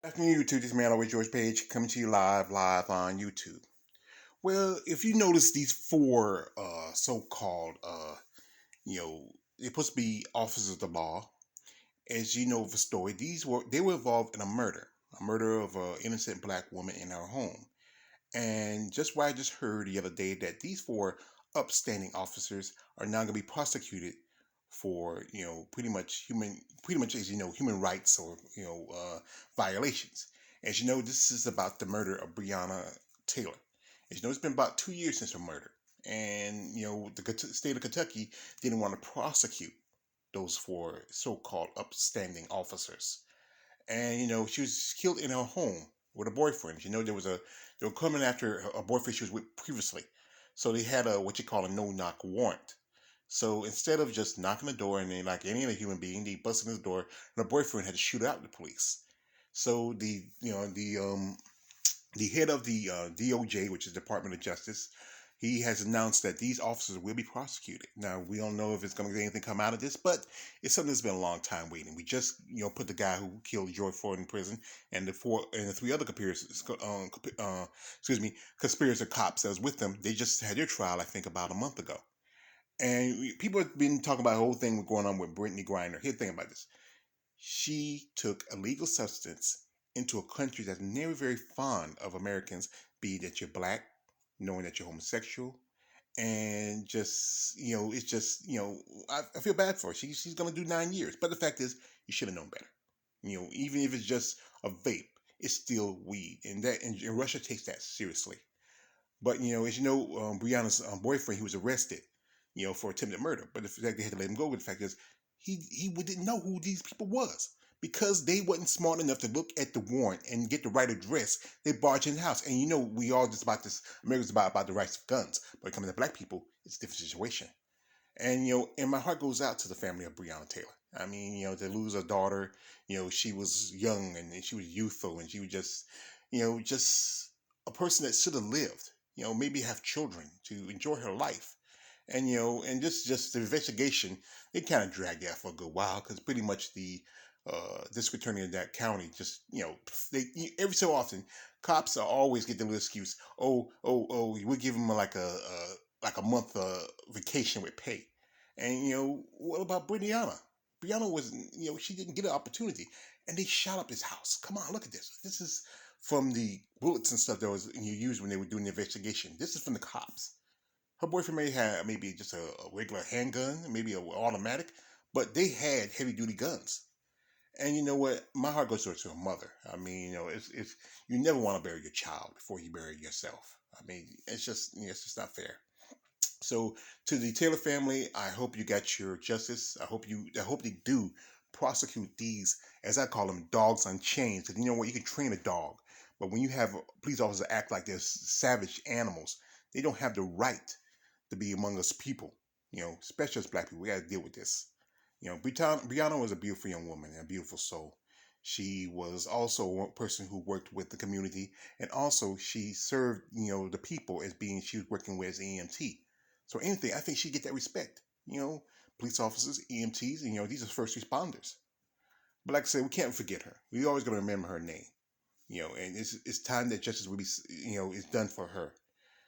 Afternoon, YouTube. This man always George Page coming to you live on YouTube. Well, if you notice these four so-called they're supposed to be officers of the law. As you know the story, they were involved in a murder of an innocent black woman in her home. And just what I just heard the other day that these four upstanding officers are now going to be prosecuted for pretty much as you know human rights or violations. As you know, this is about the murder of Breonna Taylor. As you know, it's been about 2 years since her murder, and the state of Kentucky didn't want to prosecute those four so-called upstanding officers. And she was killed in her home with a boyfriend. They were coming after a boyfriend she was with previously, so they had a what you call a no-knock warrant. So instead of just knocking the door and then like any other human being, they busted in the door, and her boyfriend had to shoot out the police. So the head of the DOJ, which is Department of Justice, he has announced that these officers will be prosecuted. Now we don't know if it's going to be anything come out of this, but it's something that's been a long time waiting. We just put the guy who killed George Floyd in prison, and the three other conspiracy cops that was with them. They just had their trial, I think, about a month ago. And people have been talking about the whole thing going on with Brittany Griner. Here's the thing about this: she took illegal substance into a country that's never very fond of Americans, be it that you're black, knowing that you're homosexual, and just it's just I feel bad for her. She's gonna do 9 years, but the fact is, you should have known better. Even if it's just a vape, it's still weed, and Russia takes that seriously. But as you know, Brianna's boyfriend, he was arrested, for attempted murder. But the fact they had to let him go, the fact is, he didn't know who these people was because they wasn't smart enough to look at the warrant and get the right address. They barged in the house, and we all just about this. America's about the rights of guns, but coming to black people, it's a different situation. And and my heart goes out to the family of Breonna Taylor. I mean, to lose a daughter, she was young and she was youthful, and she was just a person that should have lived. Maybe have children to enjoy her life. And and just the investigation, it kind of dragged out for a good while because pretty much the district attorney in that county just they every so often cops are always get the little excuse. Oh, we give them like a month vacation with pay. And what about Brianna? Brianna was she didn't get an opportunity, and they shot up his house. Come on, look at this. This is from the bullets and stuff that was used when they were doing the investigation. This is from the cops. Her boyfriend may have maybe just a regular handgun, maybe an automatic, but they had heavy duty guns. And you know what? My heart goes to her mother. I mean, it's you never want to bury your child before you bury yourself. I mean, it's just not fair. So to the Taylor family, I hope you got your justice. I hope they do prosecute these, as I call them, dogs on chains. Because you know what, you can train a dog, but when you have police officers act like they're savage animals, they don't have the right to be among us people. Especially as black people, we got to deal with this. Brianna was a beautiful young woman and a beautiful soul. She was also one person who worked with the community, and also she served, the people as being she was working with as EMT. So anything, I think she get that respect. Police officers, EMTs, and these are first responders. But like I said, we can't forget her. We always gonna remember her name. And it's time that justice will be, is done for her.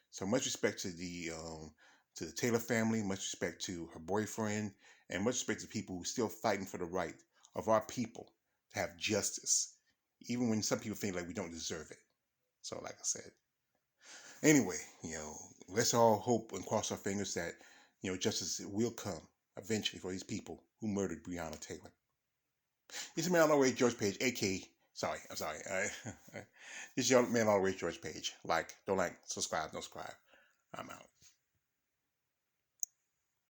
So much respect to the Taylor family, much respect to her boyfriend, and much respect to people who are still fighting for the right of our people to have justice, even when some people think like we don't deserve it. So, like I said, anyway, let's all hope and cross our fingers that justice will come eventually for these people who murdered Breonna Taylor. This is man all the way George Page, aka sorry, I'm sorry. This is your man all the way George Page. Don't like, subscribe, don't subscribe. I'm out.